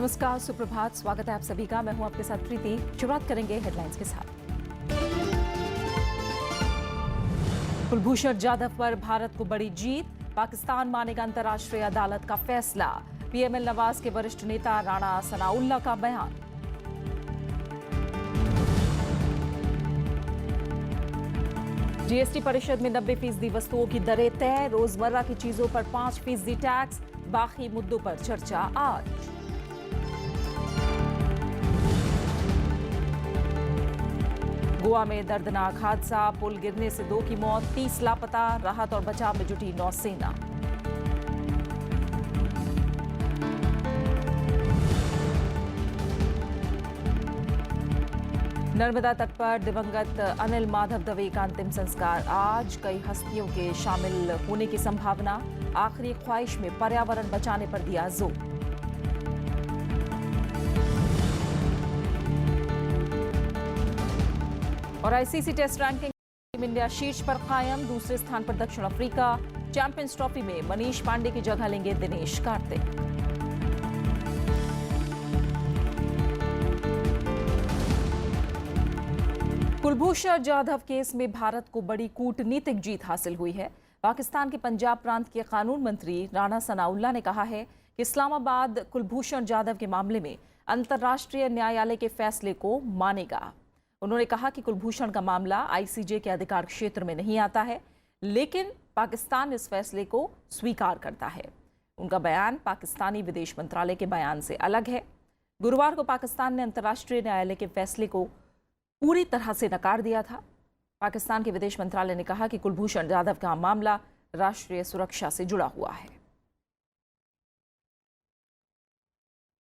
नमस्कार, सुप्रभात। स्वागत है आप सभी का। मैं हूं आपके साथ प्रीति। शुरुआत करेंगे हेडलाइंस के साथ। कुलभूषण जाधव पर भारत को बड़ी जीत, पाकिस्तान मानेगा अंतर्राष्ट्रीय अदालत का फैसला। पीएमएल नवाज के वरिष्ठ नेता राणा सनाउल्लाह का बयान। जीएसटी परिषद में 90% वस्तुओं की दरें तय, रोजमर्रा की चीजों पर 5% टैक्स, बाकी मुद्दों पर चर्चा आज। गोवा में दर्दनाक हादसा, पुल गिरने से 2 की मौत, 30 लापता, राहत और बचाव में जुटी नौसेना। नर्मदा तट पर दिवंगत अनिल माधव दवे का अंतिम संस्कार आज। कई हस्तियों के शामिल होने की संभावना। आखिरी ख्वाहिश में पर्यावरण बचाने पर दिया जोर। और ICC test ranking team India शीर्ष पर कायम, दूसरे स्थान पर दक्षिण अफ्रीका। चैंपियंस ट्रॉफी में मनीष पांडे की जगह लेंगे दिनेश कार्तिक। कुलभूषण जाधव केस में भारत को बड़ी कूटनीतिक जीत हासिल हुई है। पाकिस्तान के पंजाब प्रांत के कानून मंत्री राणा सनाउल्लाह ने कहा है कि इस्लामाबाद कुलभूषण जाधव के मामले में अंतर्राष्ट्रीय न्यायालय के फैसले को मानेगा। उन्होंने कहा कि कुलभूषण का मामला आईसीजे के अधिकार क्षेत्र में नहीं आता है, लेकिन पाकिस्तान इस फैसले को स्वीकार करता है। उनका बयान पाकिस्तानी विदेश मंत्रालय के बयान से अलग है। गुरुवार को पाकिस्तान ने अंतर्राष्ट्रीय न्यायालय के फैसले को पूरी तरह से नकार दिया था। पाकिस्तान के विदेश मंत्रालय ने कहा कि कुलभूषण जाधव का मामला राष्ट्रीय सुरक्षा से जुड़ा हुआ है।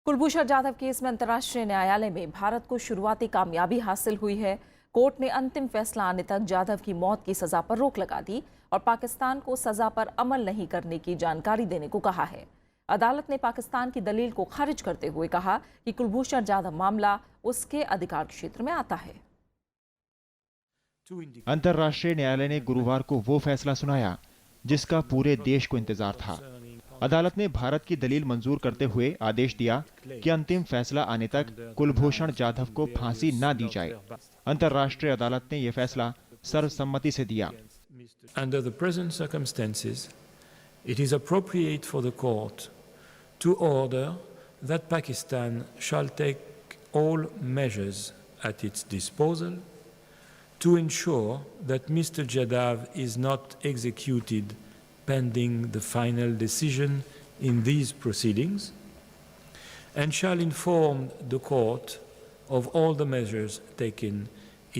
कुलभूषण जाधव केस में अंतर्राष्ट्रीय न्यायालय में भारत को शुरुआती कामयाबी हासिल हुई है। कोर्ट ने अंतिम फैसला आने तक जाधव की मौत की सजा पर रोक लगा दी और पाकिस्तान को सजा पर अमल नहीं करने की जानकारी देने को कहा है। अदालत ने पाकिस्तान की दलील को खारिज करते हुए कहा कि कुलभूषण जाधव मामला उसके अधिकार क्षेत्र में आता है। अंतर्राष्ट्रीय न्यायालय ने गुरुवार को वो फैसला सुनाया जिसका पूरे देश को इंतजार था। अदालत ने भारत की दलील मंजूर करते हुए आदेश दिया कि अंतिम फैसला आने तक कुलभूषण जाधव को फांसी न दी जाए। अंतर्राष्ट्रीय अदालत ने यह फैसला सर्वसम्मति से दिया। Under the present circumstances, it is appropriate for the court to order that Pakistan shall take all measures at its disposal to ensure that Mr. Jadhav is not executed pending the final decision in these proceedings, and shall inform the court of all the measures taken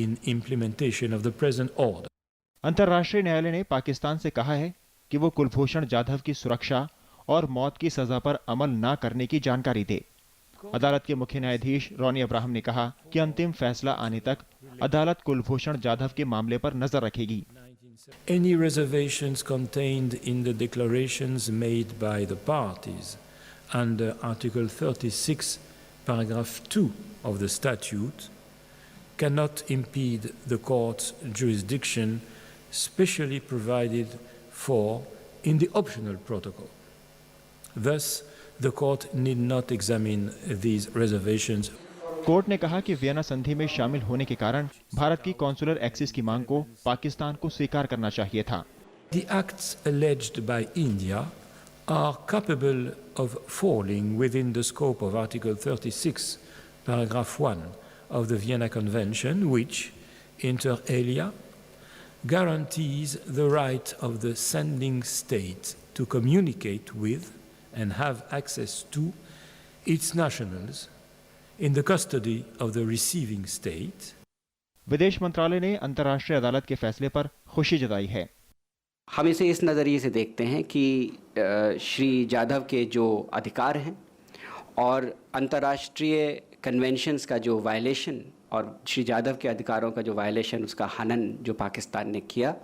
in implementation of the present order. अंतर्राष्ट्रीय न्यायालय ने पाकिस्तान से कहा है कि वो कुलभूषण जाधव की सुरक्षा और मौत की सजा पर अमल न करने की जानकारी दे। अदालत के मुख्य न्यायाधीश रॉनी अब्राहम ने कहा कि अंतिम फैसला आने तक अदालत कुलभूषण जाधव के मामले पर नजर रखेगी। Any reservations contained in the declarations made by the parties under Article 36, paragraph 2 of the statute cannot impede the court's jurisdiction specially provided for in the optional protocol. Thus, the court need not examine these reservations. Court ने कहा कि Vienna संधि में शामिल होने के कारण भारत की कॉन्सुलर एक्सेस की मांग को पाकिस्तान को स्वीकार करना चाहिए था। The acts alleged by India are capable of falling within the scope of Article 36, paragraph 1 of the Vienna Convention, which, inter alia, guarantees the right of the sending state to communicate with and have access to its nationals in the custody of the receiving state. विदेश मंत्रालय ने अंतर्राष्ट्रीय अदालत के फैसले पर खुशी जताई है। हम इसे इस नज़रिए से देखते हैं कि श्री जाधव के जो अधिकार हैं और अंतर्राष्ट्रीय कन्वेंशंस का जो वायलेशन और श्री जाधव के अधिकारों का जो वायलेशन, उसका हनन जो पाकिस्तान ने किया,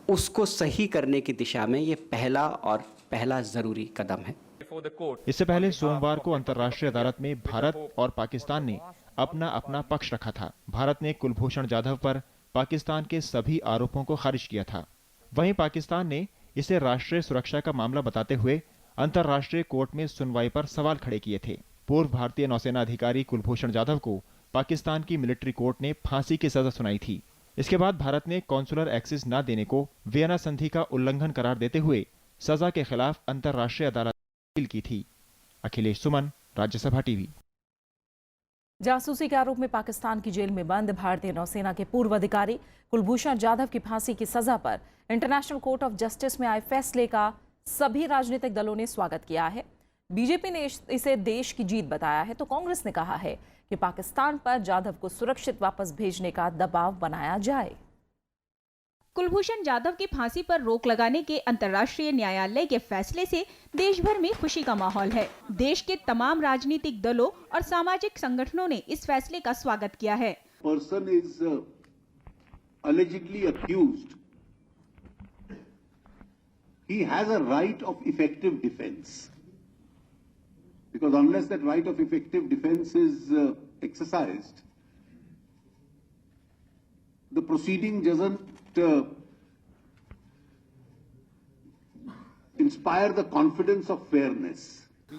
उसको सही करने की दिशा में ये पहला ज़रूरी कदम है। इससे पहले सोमवार को अंतर्राष्ट्रीय अदालत में भारत और पाकिस्तान ने अपना अपना पक्ष रखा था। भारत ने कुलभूषण जाधव पर पाकिस्तान के सभी आरोपों को खारिज किया था। वहीं पाकिस्तान ने इसे राष्ट्रीय सुरक्षा का मामला बताते हुए अंतर्राष्ट्रीय कोर्ट में सुनवाई पर सवाल खड़े किए थे। पूर्व भारतीय नौसेना अधिकारी कुलभूषण जाधव को पाकिस्तान की मिलिट्री कोर्ट ने फांसी की सजा सुनाई थी। इसके बाद भारत ने कॉन्सुलर एक्सेस न देने को वियना संधि का उल्लंघन करार देते हुए सजा के खिलाफ अंतर्राष्ट्रीय अदालत में अपील की थी। अखिलेश सुमन, राज्यसभा टीवी। जासूसी के आरोप में पाकिस्तान की जेल में बंद भारतीय नौसेना के पूर्व अधिकारी कुलभूषण जाधव की फांसी की सजा पर इंटरनेशनल कोर्ट ऑफ जस्टिस में आए फैसले का सभी राजनीतिक दलों ने स्वागत किया है। बीजेपी ने इसे देश की जीत बताया है तो कांग्रेस ने कहा है कि पाकिस्तान पर जाधव को सुरक्षित वापस भेजने का दबाव बनाया जाए। कुलभूषण जाधव की फांसी पर रोक लगाने के अंतर्राष्ट्रीय न्यायालय के फैसले से देश भर में खुशी का माहौल है। देश के तमाम राजनीतिक दलों और सामाजिक संगठनों ने इस फैसले का स्वागत किया है। Person is allegedly accused. He has a right of effective defense. Because unless that right of effective defense is exercised, the proceeding doesn't inspire the confidence of fairness.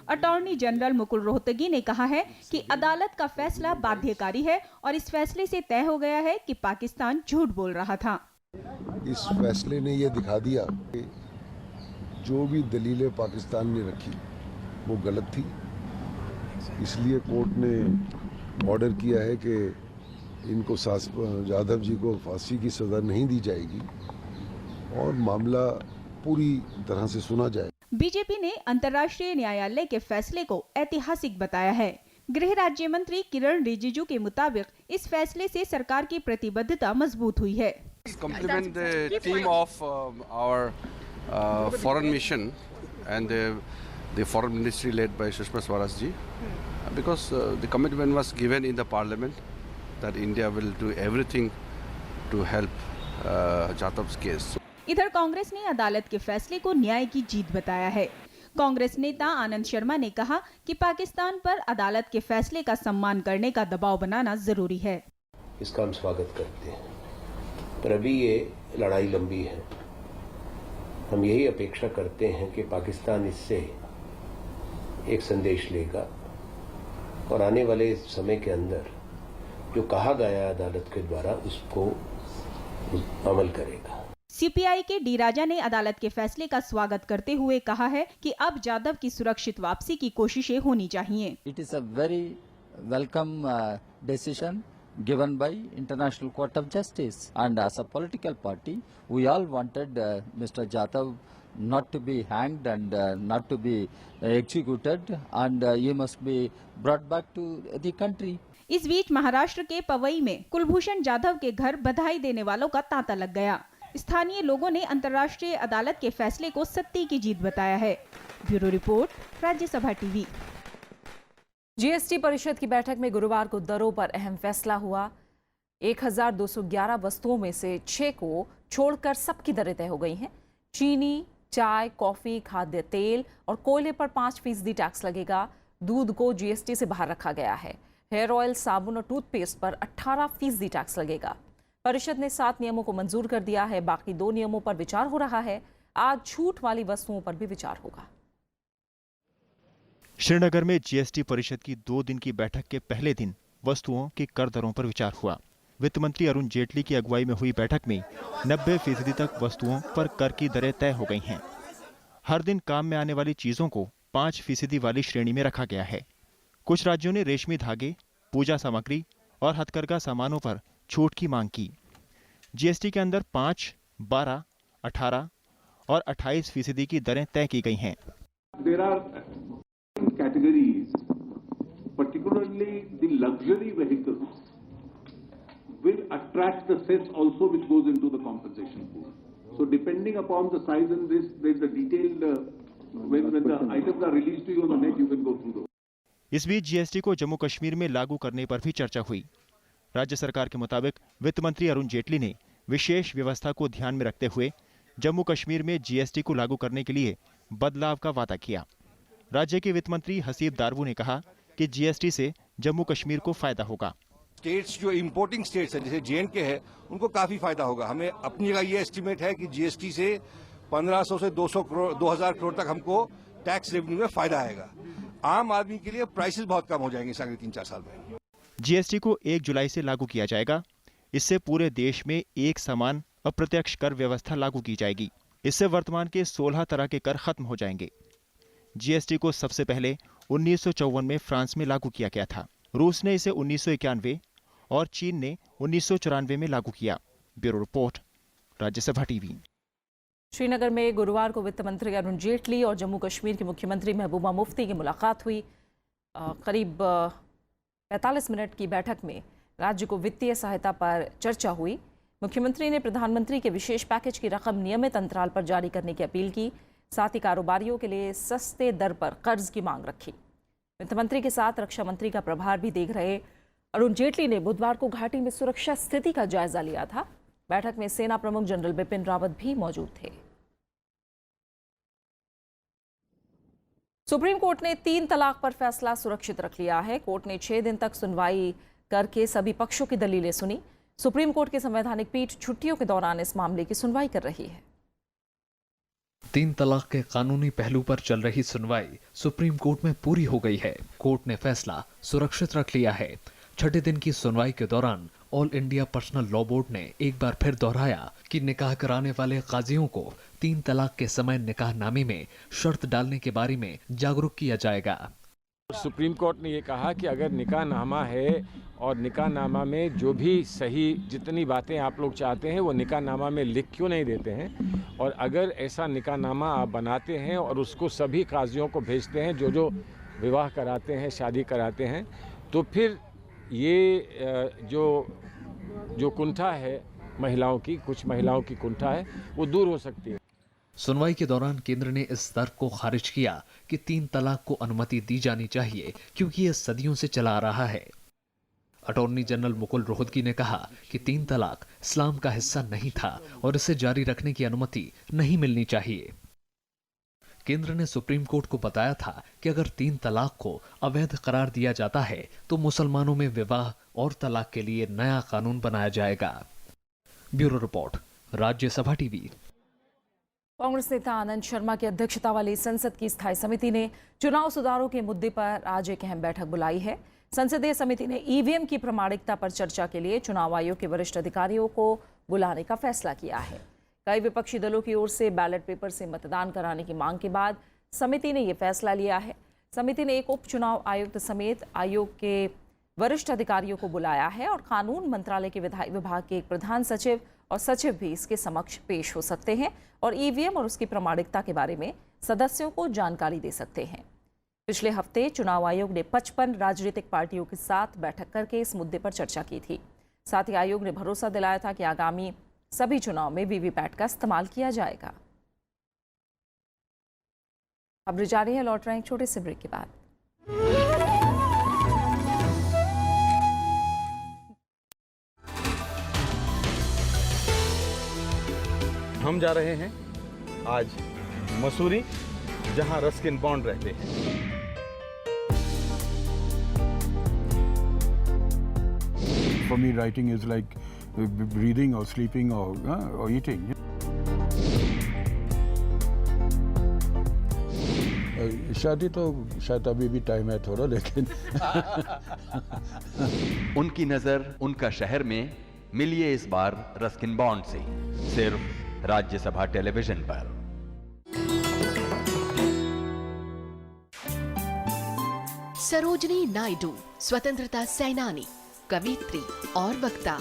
Attorney general Mukul Rohatgi ने कहा है कि अदालत का फैसला बाध्यकारी है और इस फैसले से तय हो गया है कि पाकिस्तान झूठ बोल रहा था। इस फैसले ने यह दिखा दिया कि जो भी दलीलें पाकिस्तान ने रखी वो गलत थी। इसलिए कोर्ट ने ऑर्डर किया है कि इनको जाधव जी को फांसी की सजा नहीं दी जाएगी और मामला पूरी तरह से सुना जाए। बीजेपी ने अंतर्राष्ट्रीय न्यायालय के फैसले को ऐतिहासिक बताया है। गृह राज्य मंत्री किरण रिजिजू के मुताबिक इस फैसले से सरकार की प्रतिबद्धता मजबूत हुई है। Compliment the team of our foreign mission and the foreign ministry led by Sushma Swaraj ji, because the commitment was given in the parliament that India will do everything to help Jadhav's case. इधर कांग्रेस ने अदालत के फैसले को न्याय की जीत बताया है। कांग्रेस नेता आनंद शर्मा ने कहा कि पाकिस्तान पर अदालत के फैसले का सम्मान करने का दबाव बनाना जरूरी है। इसका हम स्वागत करते हैं, पर अभी ये लड़ाई लंबी है। हम यही अपेक्षा करते हैं कि पाकिस्तान इससे एक संदेश लेगा और आने वाले समय के अंदर जो कहा गया अदालत के द्वारा उसको अमल करेगा। सीपीआई के डी राजा ने अदालत के फैसले का स्वागत करते हुए कहा है कि अब जाधव की सुरक्षित वापसी की कोशिशें होनी चाहिए। It is a very welcome decision given by International Court of Justice, and as a political party we all wanted Mr. Jadhav not to be hanged and not to be executed, and he must be brought back to the country. इस बीच महाराष्ट्र के पवई में कुलभूषण जाधव के घर बधाई देने वालों का तांता लग गया। स्थानीय लोगों ने अंतर्राष्ट्रीय अदालत के फैसले को सत्य की जीत बताया है। Bureau report, Rajya Sabha TV. GST परिषद की बैठक में गुरुवार को दरों पर अहम फैसला हुआ। 1211 वस्तुओं में से 6 को छोड़कर सबकी दरें तय हो गई हैं। चीनी, चाय, कॉफी, खाद्य तेल और कोयले पर 5% टैक्स लगेगा। दूध को जीएसटी से बाहर रखा गया है। हेयर ऑयल, साबुन और टूथपेस्ट पर 18% टैक्स लगेगा। परिषद ने 7 नियमों को मंजूर कर दिया है। बाकी 2 नियमों पर विचार हो रहा है। आज छूट वाली वस्तुओं पर भी विचार होगा। श्रीनगर में जीएसटी परिषद की 2 दिन की बैठक के पहले दिन वस्तुओं की कर दरों पर विचार हुआ। वित्त मंत्री अरुण जेटली की अगुवाई में हुई बैठक में 90% तक वस्तुओं पर कर की दरें तय हो गई हैं। हर दिन काम में आने वाली चीजों को 5% वाली श्रेणी में रखा गया है। कुछ राज्यों ने रेशमी धागे, पूजा सामग्री और हथकरघा सामानों पर छूट की मांग की। जीएसटी के अंदर 5, 12, 18 और 28% की दरें तय की गई हैं। Categories, particularly the luxury vehicles, will attract the cess also, which goes into the compensation pool. So depending upon the size and this, there is a detailed, when the items are released to you on the net, you can go through those. इस बीच GST को जम्मू कश्मीर में लागू करने पर भी चर्चा हुई। राज्य सरकार के मुताबिक वित्त मंत्री अरुण जेटली ने विशेष व्यवस्था को ध्यान में रखते हुए जम्मू कश्मीर में जीएसटी को लागू करने के लिए बदलाव का वादा किया। राज्य के वित्त मंत्री हसीब दारवू ने कहा कि जीएसटी से जम्मू कश्मीर को फायदा होगा। स्टेट्स जो इंपोर्टिंग स्टेट्स हैं जैसे जेएंडके है, उनको काफी फायदा होगा। हमें अपनी जगह ये एस्टीमेट है कि जीएसटी से 1500 से 2000 करोड़ तक हमको टैक्स रेवेन्यू में फायदा आएगा। आम आदमी के लिए प्राइसेस बहुत कम हो जाएंगे अगले 3-4 साल में। जीएसटी को 1 जुलाई से लागू किया जाएगा। इससे पूरे देश में एक समान अप्रत्यक्ष कर व्यवस्था लागू की जाएगी। इससे वर्तमान के 16 तरह के कर खत्म हो जाएंगे। जीएसटी को सबसे पहले 1954 में फ्रांस में लागू किया गया था। रूस ने इसे 1991 और चीन ने 1994 में लागू किया। Bureau report, Rajya Sabha TV. Srinagar में गुरुवार को वित्त मंत्री अरुण जेटली और जम्मू कश्मीर की मुख्यमंत्री महबूबा मुफ्ती की मुलाकात हुई। करीब 45 मिनट की बैठक में राज्य को वित्तीय सहायता पर चर्चा हुई। मुख्यमंत्री ने प्रधानमंत्री के विशेष पैकेज की रकम नियमित अंतराल पर जारी करने की अपील की। साथ ही कारोबारियों के लिए सस्ते दर पर कर्ज की मांग रखी। वित्त मंत्री के साथ रक्षा मंत्री का प्रभार भी देख रहे अरुण जेटली ने बुधवार को घाटी में सुरक्षा स्थिति का जायजा लिया था। बैठक में सेना प्रमुख जनरल बिपिन रावत भी मौजूद थे। सुप्रीम कोर्ट ने 3 तलाक पर फैसला सुरक्षित रख लिया है। कोर्ट ने 6 दिन तक सुनवाई करके सभी पक्षों की दलीलें सुनी। सुप्रीम कोर्ट की संवैधानिक पीठ छुट्टियों के दौरान इस मामले की सुनवाई कर रही है। 3 तलाक के कानूनी पहलू पर चल रही सुनवाई सुप्रीम कोर्ट में पूरी हो गई है। कोर्ट ने फैसला सुरक्षित रख लिया है। 6 दिन की सुनवाई के दौरान all India personal law board ने एक बार फिर दोहराया कि निकाह कराने वाले काजियों को 3 तलाक के समय निकाहनामे में शर्त डालने के बारे में जागरूक किया जाएगा। सुप्रीम कोर्ट ने ये कहा कि अगर निकाहनामा है और निकाहनामा में जो भी सही जितनी बातें आप लोग चाहते हैं वो निकाहनामा में लिख क्यों नहीं देते हैं, और अगर ऐसा निकाहनामा आप बनाते हैं और उसको सभी काजियों को भेजते हैं जो विवाह कराते हैं, शादी कराते हैं, तो फिर ये जो कुंठा है महिलाओं की, कुछ महिलाओं की कुंठा है, वो दूर हो सकती है। सुनवाई के दौरान केंद्र ने इस तर्क को खारिज किया कि 3 तलाक को अनुमति दी जानी चाहिए क्योंकि यह सदियों से चला आ रहा है। अटॉर्नी जनरल मुकुल रोहतगी ने कहा कि 3 तलाक इस्लाम का हिस्सा नहीं था और इसे जारी रखने की अनुमति नहीं मिलनी चाहिए। केंद्र ने सुप्रीम कोर्ट को बताया था कि अगर 3 तलाक को अवैध करार दिया जाता है तो मुसलमानों में विवाह और तलाक के लिए नया कानून बनाया जाएगा। Bureau report, Rajya Sabha TV. Congress नेता आनंद शर्मा की अध्यक्षता वाली संसद की स्थायी समिति ने चुनाव सुधारों के मुद्दे पर आज एक अहम बैठक बुलाई है। संसदीय समिति ने ईवीएम की प्रामाणिकता पर चर्चा के लिए चुनाव आयोग के वरिष्ठ अधिकारियों को बुलाने का फैसला किया है। कई विपक्षी दलों की ओर से बैलेट पेपर से मतदान कराने की मांग के बाद समिति ने यह फैसला लिया है। समिति ने एक उप चुनाव आयुक्त समेत आयोग के वरिष्ठ अधिकारियों को बुलाया है और कानून मंत्रालय के विधायी विभाग के एक प्रधान सचिव और सचिव भी इसके समक्ष पेश हो सकते हैं और ईवीएम और उसकी प्रामाणिकता के बारे में सदस्यों को जानकारी दे सकते हैं। पिछले हफ्ते चुनाव आयोग ने 55 राजनीतिक पार्टियों के साथ बैठक करके इस मुद्दे पर चर्चा की थी। साथ ही आयोग ने भरोसा दिलाया था कि आगामी सभी चुनाव में वीवीपैट का इस्तेमाल किया जाएगा। खबरें जारी है, लौट रहे हैं एक छोटे से ब्रेक के बाद। हम जा रहे हैं आज मसूरी, जहां रस्किन बॉन्ड रहते हैं। For me, writing is like breathing or sleeping or eating. शादी तो शायद अभी भी टाइम है थोड़ा, लेकिन उनकी नजर उनका शहर में मिलिए इस बार रस्किन बॉन्ड से, सिर्फ राज्यसभा टेलीविजन पर। सरोजनी नायडू स्वतंत्रता सेनानी, कवियत्री और वक्ता,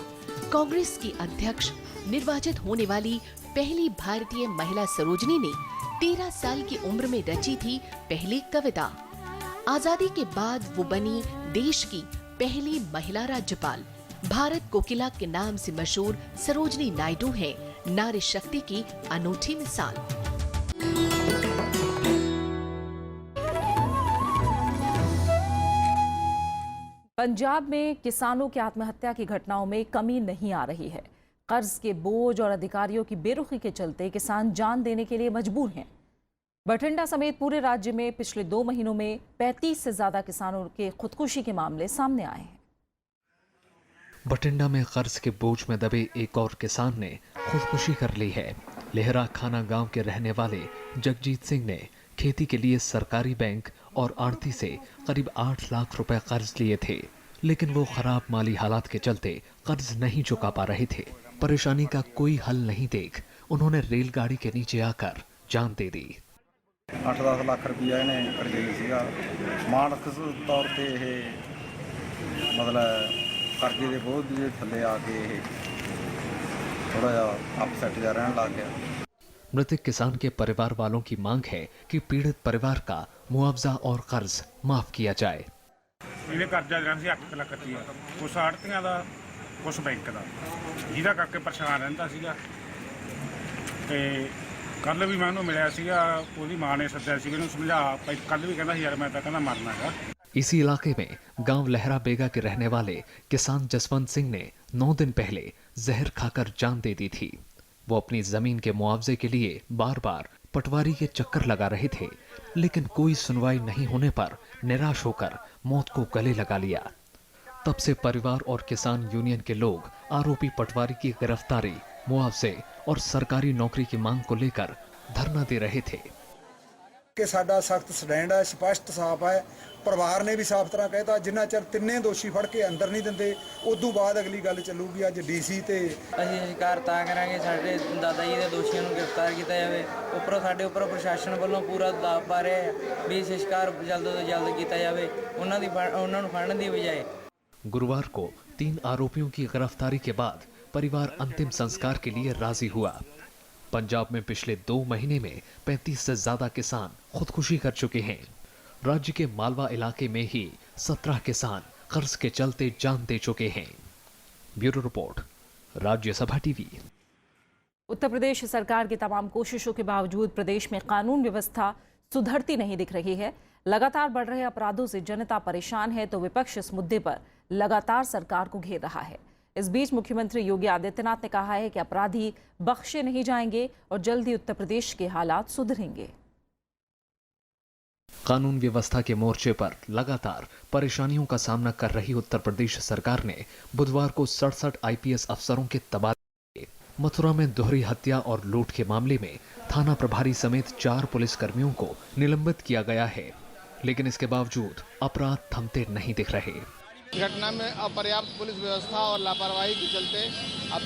कांग्रेस की अध्यक्ष निर्वाचित होने वाली पहली भारतीय महिला सरोजनी ने 13 साल की उम्र में रची थी पहली कविता। आजादी के बाद वो बनी देश की पहली महिला राज्यपाल। भारत कोकिला के नाम से मशहूर सरोजनी नायडू है नारी शक्ति की अनूठी मिसाल। पंजाब में किसानों की आत्महत्या की घटनाओं में कमी नहीं आ रही है। कर्ज के बोझ और अधिकारियों की बेरुखी के चलते किसान जान देने के लिए मजबूर हैं। बठिंडा समेत पूरे राज्य में पिछले 2 महीनों में 35 से ज्यादा किसानों के खुदकुशी के मामले सामने आए हैं। बठिंडा में कर्ज के बोझ में दबे एक और किसान ने खुदकुशी कर ली है। लेहरा खाना गांव के रहने वाले जगजीत सिंह ने खेती के लिए सरकारी बैंक और आढ़ती से करीब 8 लाख रुपए कर्ज लिए थे, लेकिन वो खराब माली हालात के चलते कर्ज नहीं चुका पा रहे थे। परेशानी का कोई हल नहीं देख उन्होंने रेलगाड़ी के नीचे आकर जान दे दी। 8-10 ਲੱਖ ਰੁਪਇਆ ਇਹਨੇ ਕਰਜ਼ੇ ਲਈ ਸੀਗਾ। ਮਾਨਸਿਕ ਤੌਰ ਤੇ ਇਹ ਮਤਲਬ ਕਰਜ਼ੇ ਦੇ ਬੋਝ ਦੇ ਥੱਲੇ ਆ ਕੇ ਇਹ ਥੋੜਾ ਜਿਹਾ ਅਪਸੈਟ ਜਿਹਾ ਰਹਿਣ ਲੱਗ ਗਿਆ। मृतक किसान के परिवार वालों की मांग है कि पीड़ित परिवार का मुआवजा और कर्ज माफ किया जाए। ਇਹਨੇ ਕਰਜ਼ਾ ਜਿਹੜਾ ਸੀ 8 ਲੱਖ ਰੁਪਇਆ, ਕੁਛ ਆੜਤੀਆਂ ਦਾ ਕੁਛ ਬੈਂਕ ਦਾ, ਜਿਹਦਾ ਕਰਕੇ ਪਰੇਸ਼ਾਨ ਰਹਿੰਦਾ ਸੀਗਾ। ਤੇ ਕੱਲ ਵੀ ਮੈਂ ਉਹਨੂੰ ਮਿਲਿਆ ਸੀਗਾ, ਉਹਦੀ ਮਾਂ ਨੇ ਸੱਦਿਆ ਸੀ, ਉਹਨੂੰ ਸਮਝਾ, ਕੱਲ ਵੀ ਕਹਿੰਦਾ ਸੀ ਯਾਰ ਮੈਂ ਤਾਂ ਕਹਿੰਦਾ ਮਰਨਾ ਹੈਗਾ। इसी इलाके में गांव लहरा बेगा के रहने वाले किसान जसवंत सिंह ने 9 दिन पहले जहर खाकर जान दे दी थी। वो अपनी जमीन के मुआवजे के लिए बार बार पटवारी के चक्कर लगा रहे थे, लेकिन कोई सुनवाई नहीं होने पर निराश होकर मौत को गले लगा लिया। तब से परिवार और किसान यूनियन के लोग आरोपी पटवारी की गिरफ्तारी, मुआवजे और सरकारी नौकरी की मांग को लेकर धरना दे रहे थे। कि साडा सख्त स्टैंड है, स्पष्ट साफ है। परिवार ने भी साफ तरह कहता जिन्ना चਿਰ ਤਿੰਨੇ ਦੋਸ਼ੀ ਫੜ ਕੇ ਅੰਦਰ ਨਹੀਂ ਦਿੰਦੇ ਉਦੋਂ ਬਾਅਦ ਅਗਲੀ ਗੱਲ ਚੱਲੂਗੀ। ਅੱਜ ਡੀਸੀ ਤੇ ਅਸੀਂ ਸ਼ਿਕਾਰ ਤਾਂ ਕਰਾਂਗੇ ਸਾਡੇ ਦਾਦਾ ਜੀ ਦੇ ਦੋਸ਼ੀਆਂ ਨੂੰ ਗ੍ਰਿਫਤਾਰ ਕੀਤਾ ਜਾਵੇ। ਉੱਪਰੋਂ ਸਾਡੇ ਉੱਪਰ ਪ੍ਰਸ਼ਾਸਨ ਵੱਲੋਂ ਪੂਰਾ ਦਬਾਅ ਪਾ ਰਿਹਾ ਹੈ ਵੀ ਸ਼ਿਕਾਰ ਜਲਦ ਤੋਂ ਜਲਦ ਕੀਤਾ ਜਾਵੇ, ਉਹਨਾਂ ਨੂੰ ਫੜਨ ਦੀ ਬਜਾਏ। गुरुवार को 3 आरोपियों की गिरफ्तारी के बाद परिवार अंतिम संस्कार के लिए राजी हुआ। पंजाब में पिछले 2 महीने में 35 से ज्यादा किसान खुदकुशी कर चुके हैं। राज्य के मालवा इलाके में ही 17 किसान कर्ज के चलते जान दे चुके हैं। Bureau report, Rajya Sabha TV. Uttar Pradesh सरकार की तमाम कोशिशों के बावजूद प्रदेश में कानून व्यवस्था सुधरती नहीं दिख रही है। लगातार बढ़ रहे अपराधों से जनता परेशान है तो विपक्ष इस मुद्दे पर लगातार सरकार को घेर रहा है। इस बीच मुख्यमंत्री योगी आदित्यनाथ ने कहा है कि अपराधी बख्शे नहीं जाएंगे और जल्द ही उत्तर प्रदेश के हालात सुधरेंगे। कानून व्यवस्था के मोर्चे पर लगातार परेशानियों का सामना कर रही उत्तर प्रदेश सरकार ने बुधवार को 67 IPS अफसरों के तबादले। मथुरा में दोहरी हत्या और लूट के मामले में थाना प्रभारी समेत 4 पुलिसकर्मियों को निलंबित किया गया है, लेकिन इसके बावजूद अपराध थमते नहीं दिख रहे। घटना में अपर्याप्त पुलिस व्यवस्था और लापरवाही के चलते अब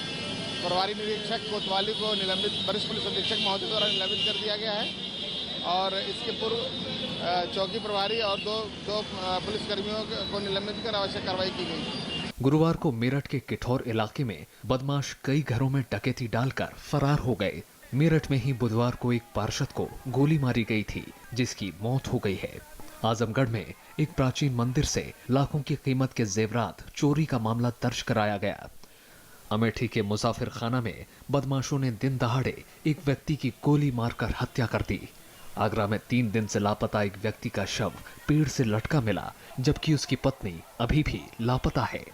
प्रभारी निरीक्षक कोतवाली को निलंबित, वरिष्ठ पुलिस अधीक्षक महोदय द्वारा निलंबित कर दिया गया है और इसके पूर्व चौकी प्रभारी और दो पुलिसकर्मियों को निलंबित कर आवश्यक कार्रवाई की गई। गुरुवार को मेरठ के किठौर इलाके में बदमाश कई घरों में डकैती डालकर फरार हो गए। मेरठ में ही बुधवार को एक पार्षद को गोली मारी गई थी, जिसकी मौत हो गई है। आजमगढ़ में एक प्राचीन मंदिर से लाखों की कीमत के जेवरात चोरी का मामला दर्ज कराया गया। अमेठी के मुसाफिर खाना में बदमाशों ने दिन दहाड़े एक व्यक्ति की गोली मारकर हत्या कर दी। आगरा में 3 दिन से लापता एक व्यक्ति का शव पेड़ से लटका मिला, जबकि उसकी पत्नी अभी भी लापता है।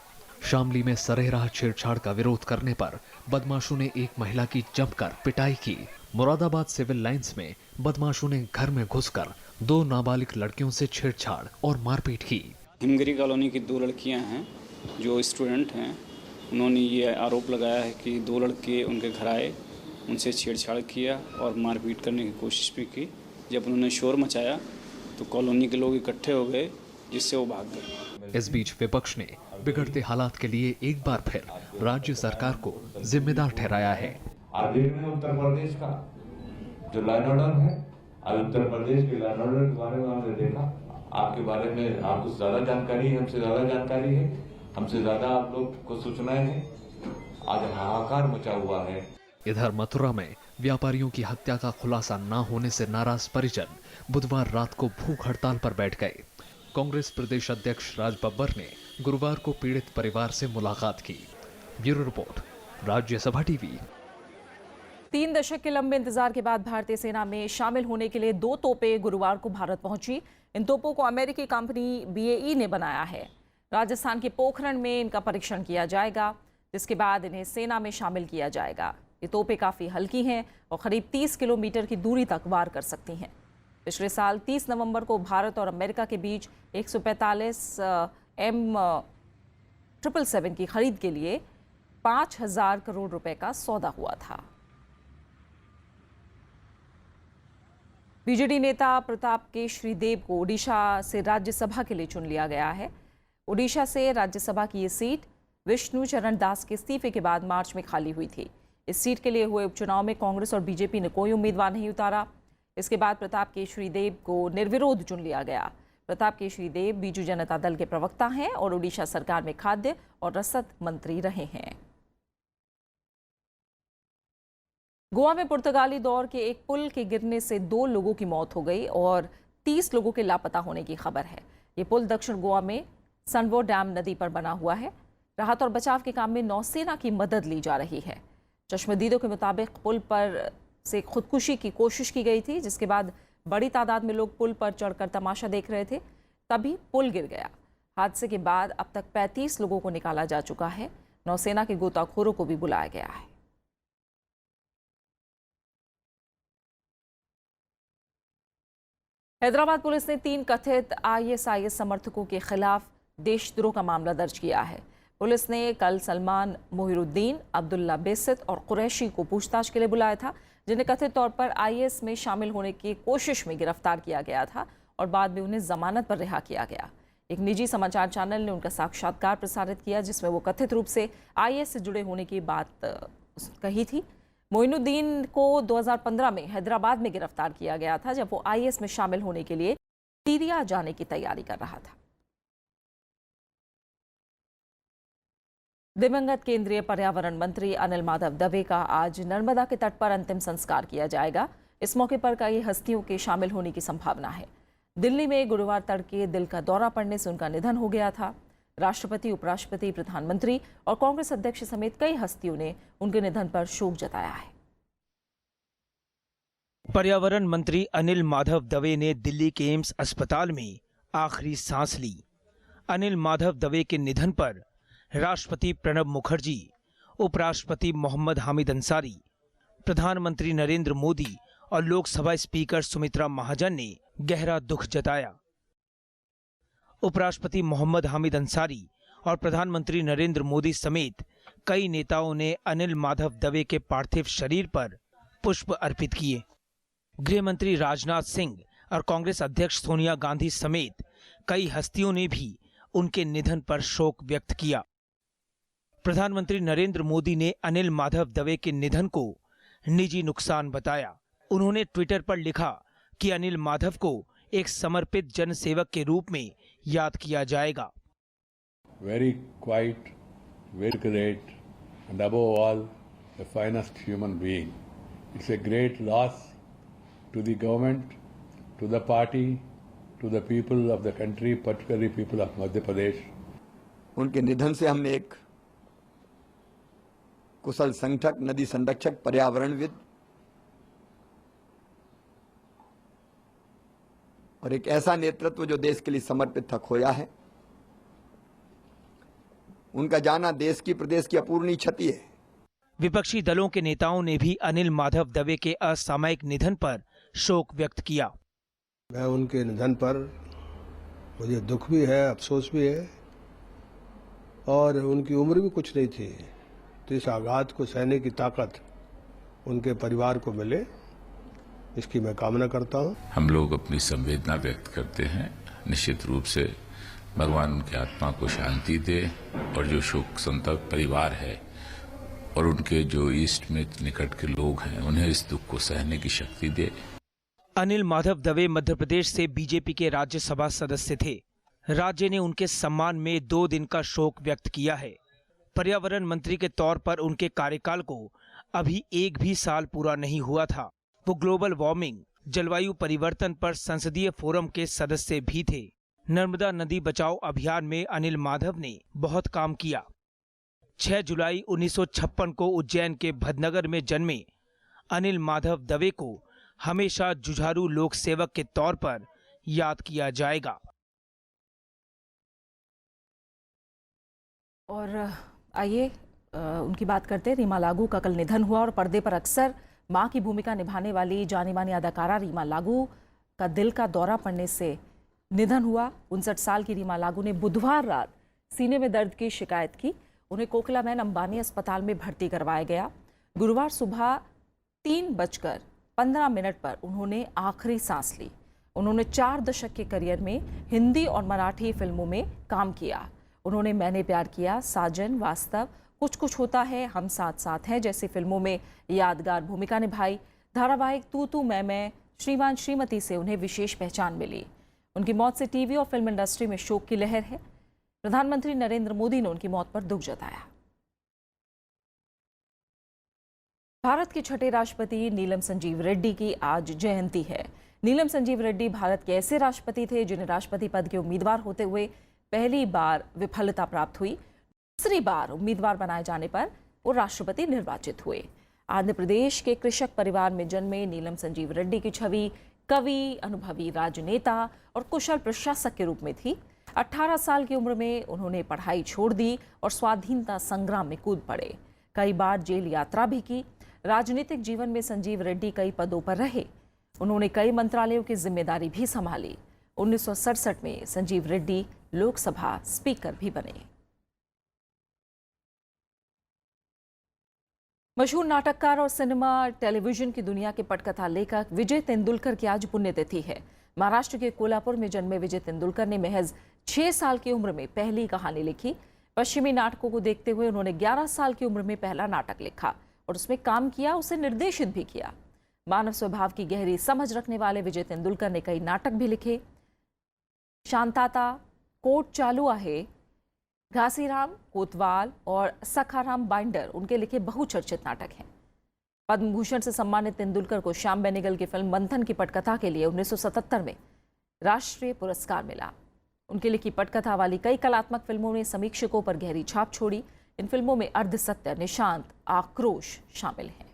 शामली में सरेराह छेड़छाड़ का विरोध करने पर बदमाशों ने एक महिला की जमकर पिटाई की। मुरादाबाद सिविल लाइंस में बदमाशों ने घर में घुसकर 2 नाबालिग लड़कियों से छेड़छाड़ और मारपीट की। हिमगिरी कॉलोनी की 2 लड़कियां हैं जो स्टूडेंट हैं। उन्होंने ये आरोप लगाया है कि 2 लड़के उनके घर आए, उनसे छेड़छाड़ किया और मारपीट करने की कोशिश भी की। जब उन्होंने शोर मचाया तो कॉलोनी के लोग इकट्ठे हो गए, जिससे वो भाग गए। इस बीच विपक्ष ने बिगड़ते हालात के लिए एक बार फिर राज्य सरकार को जिम्मेदार ठहराया है। आगे में उत्तर प्रदेश का जो लॉ एंड ऑर्डर है, उत्तर प्रदेश के लॉ एंड ऑर्डर के बारे में आपने देखा, आपके बारे में आपको ज्यादा जानकारी है, हमसे ज्यादा जानकारी है, हमसे ज्यादा आप लोग को सूचनाएं हैं। आज हाहाकार मचा हुआ है। इधर मथुरा में व्यापारियों की हत्या का खुलासा न होने से नाराज परिजन बुधवार रात को भूख हड़ताल पर बैठ गए। कांग्रेस प्रदेश अध्यक्ष राज बब्बर ने गुरुवार को पीड़ित परिवार से मुलाकात की। Bureau report, Rajya Sabha TV. 3 दशक के लंबे इंतजार के बाद भारतीय सेना में शामिल होने के लिए 2 तोपें गुरुवार को भारत पहुंची। इन तोपों को अमेरिकी कंपनी BAE ने बनाया है। राजस्थान के पोखरण में इनका परीक्षण किया जाएगा, जिसके बाद इन्हें सेना में शामिल किया जाएगा। ये तोपें काफ़ी हल्की हैं और करीब 30 किलोमीटर की दूरी तक वार कर सकती हैं। पिछले साल 30 नवंबर को भारत और अमेरिका के बीच 145 M777 की खरीद के लिए 5,000 करोड़ रुपए का सौदा हुआ था। बीजेडी नेता प्रताप केशरी देव को ओडिशा से राज्यसभा के लिए चुन लिया गया है। ओडिशा से राज्यसभा की ये सीट विष्णु चरण दास के इस्तीफे के बाद मार्च में खाली हुई थी। इस सीट के लिए हुए उपचुनाव में कांग्रेस और बीजेपी ने कोई उम्मीदवार नहीं उतारा। इसके बाद प्रताप केशरी देव को निर्विरोध चुन लिया गया। प्रताप केशरी देव बीजू जनता दल के प्रवक्ता हैं और ओडिशा सरकार में खाद्य और रसद मंत्री रहे हैं। गोवा में पुर्तगाली दौर के एक पुल के गिरने से 2 लोगों की मौत हो गई और 30 लोगों के लापता होने की खबर है। ये पुल दक्षिण गोवा में सनवो डैम नदी पर बना हुआ है। राहत और बचाव के काम में नौसेना की मदद ली जा रही है। चश्मदीदों के मुताबिक पुल पर से खुदकुशी की कोशिश की गई थी, जिसके बाद बड़ी तादाद में लोग पुल पर चढ़कर तमाशा देख रहे थे। तभी पुल गिर गया। हादसे के बाद अब तक 35 लोगों को निकाला जा चुका है। नौसेना के गोताखोरों को भी बुलाया गया है। हैदराबाद पुलिस ने 3 कथित ISIS समर्थकों के खिलाफ देशद्रोह का मामला दर्ज किया है। पुलिस ने कल सलमान मोहिरुद्दीन, अब्दुल्ला बेसित और कुरैशी को पूछताछ के लिए बुलाया था, जिन्हें कथित तौर पर IS में शामिल होने की कोशिश में गिरफ्तार किया गया था और बाद में उन्हें जमानत पर रिहा किया गया। एक निजी समाचार चैनल ने उनका साक्षात्कार प्रसारित किया, जिसमें वो कथित रूप से IS से जुड़े होने की बात कही थी। मोइनुद्दीन को 2015 में हैदराबाद में गिरफ्तार किया गया था, जब वो IS में शामिल होने के लिए सीरिया जाने की तैयारी कर रहा था। दिवंगत केंद्रीय पर्यावरण मंत्री अनिल माधव दवे का आज नर्मदा के तट पर अंतिम संस्कार किया जाएगा। इस मौके पर कई हस्तियों के शामिल होने की संभावना है। दिल्ली में गुरुवार तड़के दिल का दौरा पड़ने से उनका निधन हो गया था। राष्ट्रपति, उपराष्ट्रपति, प्रधानमंत्री और कांग्रेस अध्यक्ष समेत कई हस्तियों ने उनके निधन पर शोक जताया है। पर्यावरण मंत्री अनिल माधव दवे ने दिल्ली के एम्स अस्पताल में आखिरी सांस ली। अनिल माधव दवे के निधन पर राष्ट्रपति प्रणब मुखर्जी, उपराष्ट्रपति मोहम्मद हामिद अंसारी, प्रधानमंत्री नरेंद्र मोदी और लोकसभा स्पीकर सुमित्रा महाजन ने गहरा दुख जताया। उपराष्ट्रपति मोहम्मद हामिद अंसारी और प्रधानमंत्री नरेंद्र मोदी समेत कई नेताओं ने अनिल माधव दवे के पार्थिव शरीर पर पुष्प अर्पित किए। गृह मंत्री राजनाथ सिंह और कांग्रेस अध्यक्ष सोनिया गांधी समेत कई हस्तियों ने भी उनके निधन पर शोक व्यक्त किया। प्रधानमंत्री नरेंद्र मोदी ने अनिल माधव दवे के निधन को निजी नुकसान बताया। उन्होंने ट्विटर पर लिखा कि अनिल माधव को एक समर्पित जनसेवक के रूप में याद किया जाएगा। Very quiet, very great, and above all, the finest human being. It's a great loss to the government, to the party, to the people of the country, particularly people of Madhya Pradesh. उनके निधन से हम एक कुशल संगठक, नदी संरक्षक, पर्यावरणविद और एक ऐसा नेतृत्व जो देश के लिए समर्पित था खोया है। उनका जाना देश की, प्रदेश की अपूरणीय क्षति है। विपक्षी दलों के नेताओं ने भी अनिल माधव दवे के असामयिक निधन पर शोक व्यक्त किया। मैं उनके निधन पर मुझे दुख भी है, अफसोस भी है और उनकी उम्र भी कुछ नहीं थी, तो इस आघात को सहने की ताकत उनके परिवार को मिले, इसकी मैं कामना करता हूं। हम लोग अपनी संवेदना व्यक्त करते हैं। निश्चित रूप से भगवान उनकी आत्मा को शांति दे और जो शोक संतप्त परिवार है और उनके जो ईस्ट में निकट के लोग हैं उन्हें इस दुख को सहने की शक्ति दे। अनिल माधव दवे मध्य प्रदेश से बीजेपी के राज्यसभा सदस्य थे। राज्य ने उनके सम्मान में 2 दिन का शोक व्यक्त किया है। पर्यावरण मंत्री के तौर पर उनके कार्यकाल को अभी 1 भी साल पूरा नहीं हुआ था। वो ग्लोबल वार्मिंग, जलवायु परिवर्तन पर संसदीय फोरम के सदस्य भी थे। नर्मदा नदी बचाओ अभियान में अनिल माधव ने बहुत काम किया। 6 जुलाई 1956 को उज्जैन के भदनगर में जन्मे अनिल माधव दवे को हमेशा जुझारू लोक सेवक के तौर पर याद किया जाएगा। और आइए उनकी बात करते हैं। रीमा लागू का कल निधन हुआ और पर्दे पर अक्सर मां की भूमिका निभाने वाली जानी मानी अदाकारा रीमा लागू का दिल का दौरा पड़ने से निधन हुआ। 59 साल की रीमा लागू ने बुधवार रात सीने में दर्द की शिकायत की। उन्हें कोकिलाबेन अंबानी अस्पताल में भर्ती करवाया गया। गुरुवार सुबह 3:30 15 मिनट पर उन्होंने आखिरी सांस ली। उन्होंने 4 दशक के करियर में हिंदी और मराठी फिल्मों में काम किया। उन्होंने मैंने प्यार किया, साजन, वास्तव, कुछ कुछ होता है, हम साथ साथ हैं जैसी फिल्मों में यादगार भूमिका निभाई। धारावाहिक तू तू मैं, श्रीमान श्रीमती से उन्हें विशेष पहचान मिली। उनकी मौत से टीवी और फिल्म इंडस्ट्री में शोक की लहर है। प्रधानमंत्री नरेंद्र मोदी ने उनकी मौत पर दुख जताया। भारत के छठे राष्ट्रपति नीलम संजीव रेड्डी की आज जयंती है। नीलम संजीव रेड्डी भारत के ऐसे राष्ट्रपति थे जिन्हें राष्ट्रपति पद के उम्मीदवार होते हुए पहली बार विफलता प्राप्त हुई। दूसरी बार उम्मीदवार बनाए जाने पर वो राष्ट्रपति निर्वाचित हुए। आंध्र प्रदेश के कृषक परिवार में जन्मे नीलम संजीव रेड्डी की छवि कवि, अनुभवी राजनेता और कुशल प्रशासक के रूप में थी। 18 साल की उम्र में उन्होंने पढ़ाई छोड़ दी और स्वाधीनता संग्राम में कूद पड़े। कई बार जेल यात्रा भी की। राजनीतिक जीवन में संजीव रेड्डी कई पदों पर रहे। उन्होंने कई मंत्रालयों की जिम्मेदारी भी संभाली। 1967 में संजीव रेड्डी लोकसभा स्पीकर भी बने। मशहूर नाटककार और सिनेमा टेलीविजन की दुनिया के पटकथा लेखक विजय तेंदुलकर की आज पुण्यतिथि है। महाराष्ट्र के कोल्हापुर में जन्मे विजय तेंदुलकर ने महज 6 साल की उम्र में पहली कहानी लिखी। पश्चिमी नाटकों को देखते हुए उन्होंने 11 साल की उम्र में पहला नाटक लिखा और उसमें काम किया, उसे निर्देशित भी किया। मानव स्वभाव की गहरी समझ रखने वाले विजय तेंदुलकर ने कई नाटक भी लिखे। शांताता, कोर्ट चालू आहे, घासीराम कोतवाल और सखाराम बाइंडर उनके लिखे बहुचर्चित नाटक हैं। पद्म भूषण से सम्मानित तेंदुलकर को श्याम बेनेगल की फिल्म मंथन की पटकथा के लिए 1977 में राष्ट्रीय पुरस्कार मिला। उनकी लिखी पटकथा वाली कई कलात्मक फिल्मों ने समीक्षकों पर गहरी छाप छोड़ी। इन फिल्मों में अर्धसत्य, निशांत, आक्रोश शामिल हैं।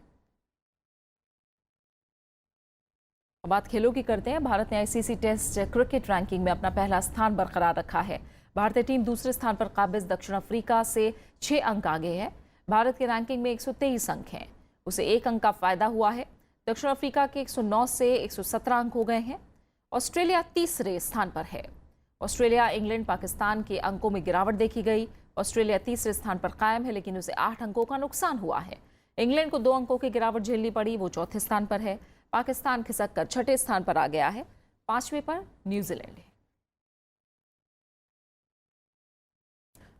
बात खेलों की करते हैं। भारत ने आईसीसी टेस्ट क्रिकेट रैंकिंग में अपना पहला स्थान बरकरार रखा है। भारतीय टीम दूसरे स्थान पर काबिज दक्षिण अफ्रीका से 6 अंक आगे है। भारत के रैंकिंग में 123 अंक हैं, उसे 1 अंक का फायदा हुआ है। दक्षिण अफ्रीका के 109 से 117 अंक हो गए हैं। ऑस्ट्रेलिया तीसरे स्थान पर है। ऑस्ट्रेलिया, इंग्लैंड, पाकिस्तान के अंकों में गिरावट देखी गई। ऑस्ट्रेलिया तीसरे स्थान पर कायम है, लेकिन उसे 8 अंकों का नुकसान हुआ है। इंग्लैंड को 2 अंकों की गिरावट झेलनी पड़ी, वो चौथे स्थान पर है। पाकिस्तान खिसक कर 6ठे स्थान पर आ गया है। 5वें पर न्यूजीलैंड है।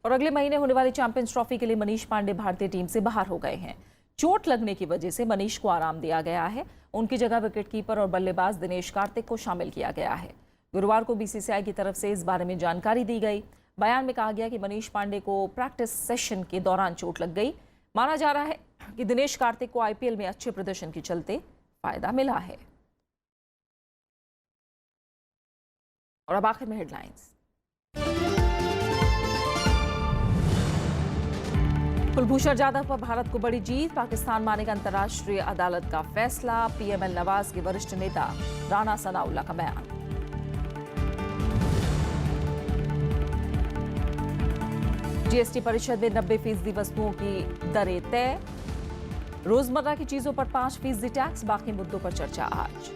और अगले महीने होने वाली चैंपियंस ट्रॉफी के लिए मनीष पांडे भारतीय टीम से बाहर हो गए हैं। चोट लगने की वजह से मनीष को आराम दिया गया है। उनकी जगह विकेटकीपर और बल्लेबाज दिनेश कार्तिक को शामिल किया गया है। गुरुवार को बीसीसीआई की तरफ से इस बारे में जानकारी दी गई। बयान में कहा गया कि मनीष पांडे को प्रैक्टिस सेशन के दौरान चोट लग गई। माना जा रहा है कि दिनेश कार्तिक को आईपीएल में अच्छे प्रदर्शन के चलते फायदा मिला है। और अब आखिर में हेडलाइंस। कुलभूषण जाधव पर भारत को बड़ी जीत, पाकिस्तान मानेगा अंतर्राष्ट्रीय अदालत का फैसला। पीएमएल नवाज के वरिष्ठ नेता राणा सनाउल्लाह का बयान। जीएसटी परिषद में 90% वस्तुओं की दरें तय। रोजमर्रा की चीजों पर 5% टैक्स, बाकी मुद्दों पर चर्चा आज।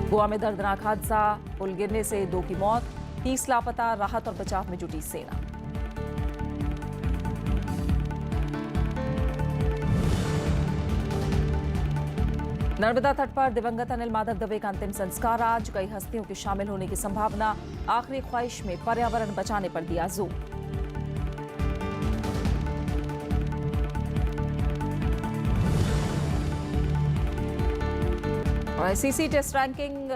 गोवा में दर्दनाक हादसा, पुल गिरने से 2 की मौत, 30 लापता, राहत और बचाव में जुटी सेना। नर्मदा तट पर दिवंगत अनिल माधव दवे का अंतिम संस्कार आज। कई हस्तियों के शामिल होने की संभावना। आखिरी ख्वाहिश में पर्यावरण बचाने पर दिया जोर। और आईसीसी टेस्ट रैंकिंग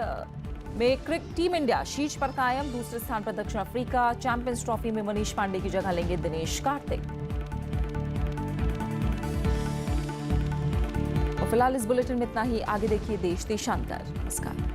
में क्रिकेट टीम इंडिया शीर्ष पर कायम। दूसरे स्थान पर दक्षिण अफ्रीका। चैंपियंस ट्रॉफी में मनीष पांडे की जगह लेंगे दिनेश कार्तिक। और फिलहाल इस बुलेटिन में इतना ही। आगे देखिए देश देशांतर। नमस्कार।